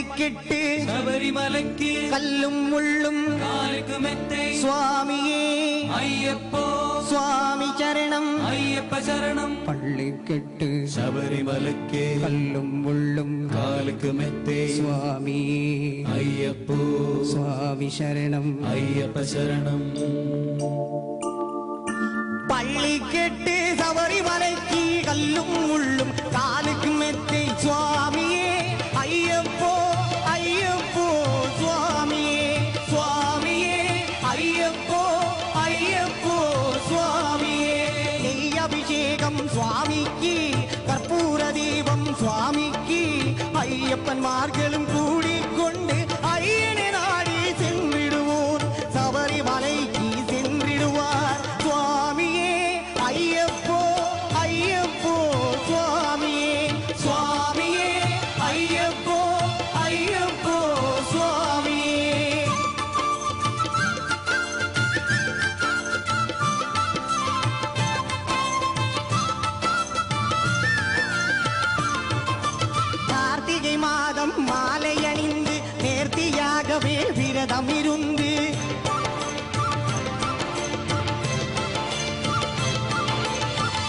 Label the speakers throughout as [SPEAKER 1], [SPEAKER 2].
[SPEAKER 1] பள்ளிக்கெட்டு
[SPEAKER 2] சபரிமலைக்கு
[SPEAKER 1] கல்லும் முள்ளும்
[SPEAKER 2] காலுக்கு மெத்தை
[SPEAKER 1] சுவாமியே
[SPEAKER 2] ஐயப்போ
[SPEAKER 1] சுவாமி சரணம்
[SPEAKER 2] ஐயப்ப சரணம்
[SPEAKER 1] பள்ளிக்கெட்டு
[SPEAKER 2] சபரிமலைக்கு
[SPEAKER 1] கல்லும் முள்ளும்
[SPEAKER 2] காலுக்கு மெத்தை
[SPEAKER 1] சுவாமியே
[SPEAKER 2] ஐயப்போ
[SPEAKER 1] சுவாமி சரணம்
[SPEAKER 2] ஐயப்ப சரணம்
[SPEAKER 1] பள்ளிக்கெட்டு சபரிமலைக்கு கல்லும் முள்ளும் காலுக்கு மெத்தை சுவாமியே ஐயப்போ ஐயப்போ சுவாமியே சுவாமியே ஐயப்போ ஐயப்போ சுவாமியே நெய் அபிஷேகம் சுவாமிக்கு கற்பூர தீபம் சுவாமிக்கு ஐயப்பன்மார்களும் கூடிக்கொண்டு ஐயனை நாடி சென்றிடுவோர் சபரிமலைக்கு சென்றிடுவார் சுவாமியே ஐயப்போ ஐயப்போ சுவாமியே சுவாமியே ஐயப்போ ஐயப்போ சுவாமியே கார்த்திகை மாதம் மாலை அணிந்து நேர்த்தியாகவே விரதம் இருந்து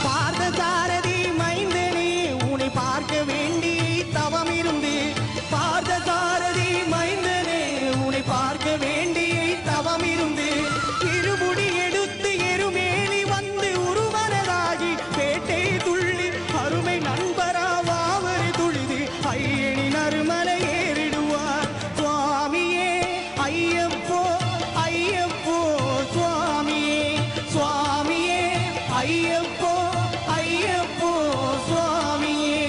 [SPEAKER 1] பார்த்தசாரதி மைந்தனே உன்னை பார்க்க வேண்டி தவம் இருந்து பார்த்தசாரதி மைந்தனே உன்னை பார்க்க வேண்டி தவம் இருந்து இருமுடி எடுத்து எருமேலி வந்து உருவனதாகி பேட்டை துள்ளி அருமை நண்பராவாவரை துழிது ஐயனின் அருமலை ஏறிடுவார் சுவாமியே ஐயப்போ ஐயப்போ சுவாமியே சுவாமியே ஐயப்போ ஐயப்போ சுவாமியே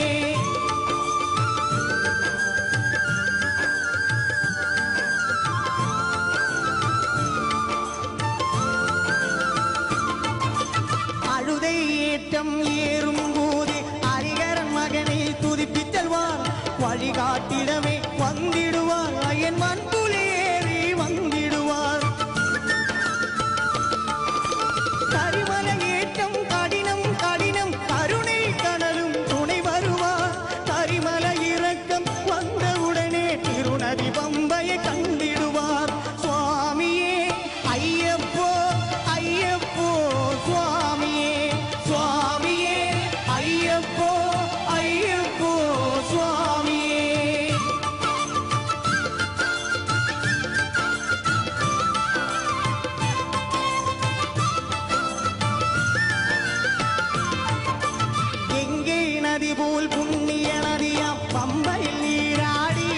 [SPEAKER 1] அழுதை ஏற்றம் ஏறும் போது ஹரிகரன் மகனை துதிப்பித்தல்வார் வழிகாட்டிடவே வந்திடுவார் ஐயன் மண்புலி ஏறி வந்திடுவார் கரிமலை ஏற்றம் கடினம் கடினம் கருணை கடலும் துணை வருவார் கரிமலை இறக்கம் வந்தவுடனே திருநதி பம்பையை கண்டிடுவார் சுவாமியே ஐயப்போ ஐயப்போ சுவாமியே சுவாமியே ஐயப்போ ஐயப்போ சுவாமியே எங்கே நதி போல் புண்ணிய நதியாம் பம்பையில் நீராடி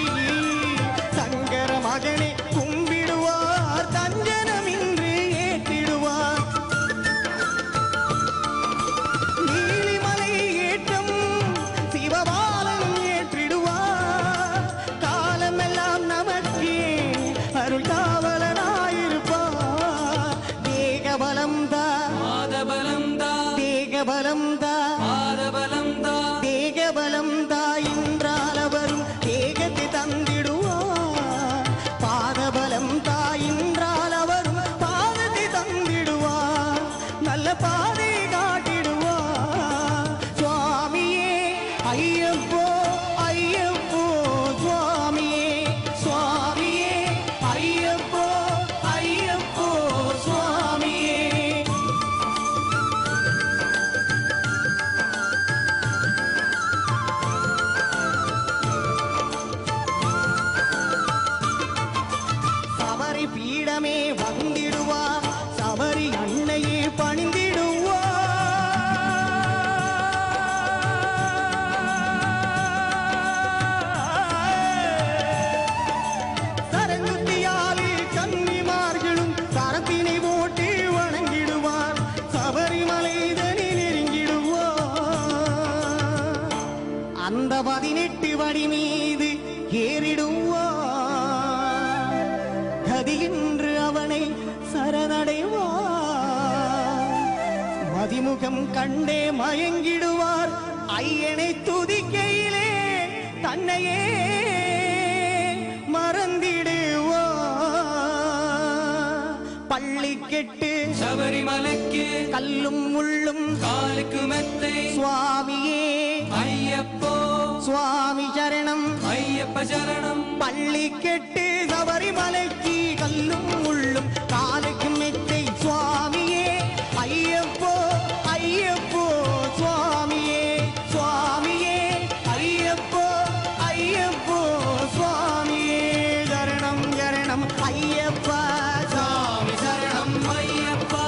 [SPEAKER 1] சங்கர மகனை கும்பிடுவார் தஞ்சனமின்றி ஏற்றிடுவார் நீலிமலை ஏற்றம் சிவபாலன் ஏற்றிடுவார் காலமெல்லாம் நமக்கே அருள் காவலனாயிருப்பார் தேகபலம் தா
[SPEAKER 2] பாதபலம் தா
[SPEAKER 1] தேகபலம் தா
[SPEAKER 2] பாதபலம் தா
[SPEAKER 1] தேகபலம் தாயின்றால் அவரும் தேகத்தை தந்திடுவார் பாதபலம் தாயின்றால் அவரும் பாதத்தை தந்திடுவார் நல்ல பாதை காட்டிடுவார் சுவாமியே ஐயப்போ ஐயப்போ சுவாமியே சுவாமியே ஐயப்போ ஐயப்போ சுவாமியே சபரி பீடமே வந்திடுவார் சபரி அன்னையே பணிந்திடுவார் சரங்குத்தியாலே கன்னிமார்களும் சரத்தினை போட்டு வணங்கிடுவார் சபரிமலைதனை நெருங்கிடுவார் அந்த 18 வடி மீது ஏறிடுவார் கதியின்று அவனை சரணடைவார் மதிமுகம் கண்டே மயங்கிடுவார் ஐயனை துதிக்கையிலே தன்னையே மறந்திடுவார் பள்ளிக்கெட்டு
[SPEAKER 2] சபரிமலைக்கு
[SPEAKER 1] கல்லும் முள்ளும்
[SPEAKER 2] காலுக்கு மெத்தை
[SPEAKER 1] சுவாமியே
[SPEAKER 2] ஐயப்போ
[SPEAKER 1] சுவாமி சரணம்
[SPEAKER 2] ஐயப்ப ஐயப்ப சரணம்
[SPEAKER 1] பள்ளிக்கெட்டு சபரிமலைக்கு கல்லும் முள்ளும் காலுக்கு மெத்தை சுவாமியே ஐயப்போ ஐயப்போ சுவாமியே சுவாமியே ஐயப்போ ஐயப்போ சுவாமியே சரணம் சரணம் ஐயப்பா சுவாமி சரணம்
[SPEAKER 2] ஐயப்பா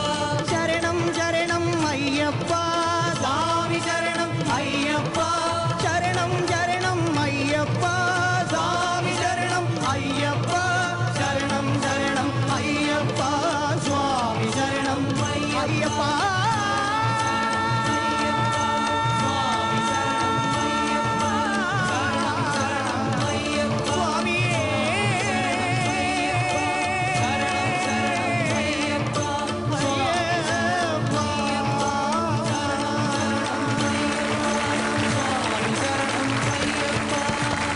[SPEAKER 1] சரணம் சரணம் ஐயப்பா சுவாமி சரணம் ஐயப்பா சரணம் சரணம் ஐயப்பா சுவாமி சரணம் ஐயப்பா சரணம் சரணம் ஐயப்பா சுவாமி சரணம் ஐயப்பா